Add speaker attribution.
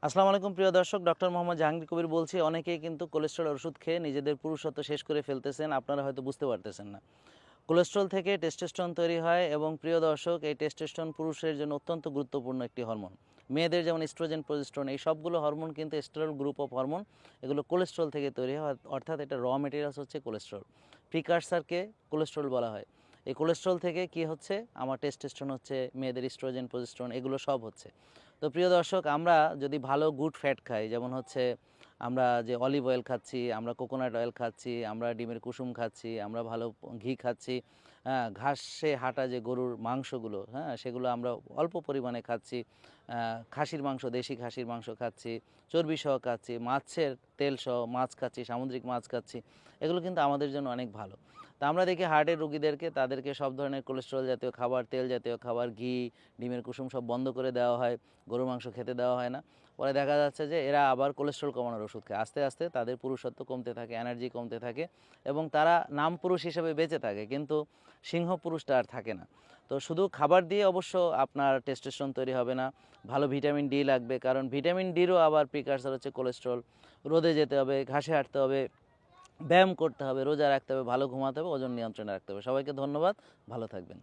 Speaker 1: আসসালামু আলাইকুম প্রিয় দর্শক, ডক্টর মোহাম্মদ জাহাঙ্গীর কবির বলছি। অনেকেই কিন্তু কোলেস্ট্রল ওষুধ খেয়ে নিজেদের পুরুষত্ব শেষ করে ফেলতেছেন, আপনারা হয়তো বুঝতে পারতেছেন না। কোলেস্ট্রল থেকে টেস্টোস্টেরন তৈরি হয় এবং প্রিয় দর্শক, এই টেস্টোস্টেরন পুরুষের জন্য অত্যন্ত গুরুত্বপূর্ণ একটি হরমোন। মেয়েদের যেমন ইস্ট্রোজেন, প্রজেস্টেরন, এই সবগুলো হরমোন কিন্তু এস্টেরল গ্রুপ অফ হরমোন। এগুলো কোলেস্ট্রল থেকে তৈরি হয়, অর্থাৎ এটা র মেটেরিয়ালস হচ্ছে কোলেস্ট্রল। প্রিকারসারকে কোলেস্ট্রল বলা হয়। এই কোলেস্ট্রল থেকে কি হচ্ছে, আমার টেস্টোস্টেরন হচ্ছে, মেয়েদের ইস্ট্রোজেন, প্রজেস্টেরন এগুলো সব হচ্ছে। তো প্রিয় দর্শক, আমরা যদি ভালো গুড ফ্যাট খাই, যেমন হচ্ছে আমরা যে অলিভ অয়েল খাচ্ছি, আমরা কোকোনাট অয়েল খাচ্ছি, আমরা ডিমের কুসুম খাচ্ছি, আমরা ভালো ঘি খাচ্ছি, হ্যাঁ, ঘাসে হাঁটা যে গরুর মাংসগুলো, হ্যাঁ, সেগুলো আমরা অল্প পরিমাণে খাচ্ছি, খাসির মাংস, দেশি খাসির মাংস খাচ্ছি, চর্বি সহ খাচ্ছি, মাছের তেল সহ মাছ খাচ্ছি, সামুদ্রিক মাছ খাচ্ছি, এগুলো কিন্তু আমাদের জন্য অনেক ভালো। তা আমরা দেখি হার্টের রোগীদেরকে, তাদেরকে সব ধরনের কোলেস্ট্রল জাতীয় খাবার, তেল জাতীয় খাবার, ঘি, ডিমের কুসুম সব বন্ধ করে দেওয়া হয়, গরুর মাংস খেতে দেওয়া হয় না। পরে দেখা যাচ্ছে যে এরা আবার কোলেস্ট্রল কমানোর ওষুধ খায়, আস্তে আস্তে তাদের পুরুষত্ব কমতে থাকে, এনার্জি কমতে থাকে এবং তারা নাম পুরুষ হিসেবে বেঁচে থাকে, কিন্তু সিংহ পুরুষটা আর থাকে না। তো শুধু খাবার দিয়ে অবশ্য আপনার টেস্টোস্টেরন তৈরি হবে না, ভালো ভিটামিন ডি লাগবে, কারণ ভিটামিন ডিরও আবার প্রিকারসার হচ্ছে কোলেস্ট্রল। রোদে যেতে হবে, ঘাসে হাঁটতে হবে, ব্যায়াম করতে হবে, রোজা রাখতে হবে, ভালো ঘুমাতে হবে, ওজন নিয়ন্ত্রণে রাখতে হবে। সবাইকে ধন্যবাদ, ভালো থাকবেন।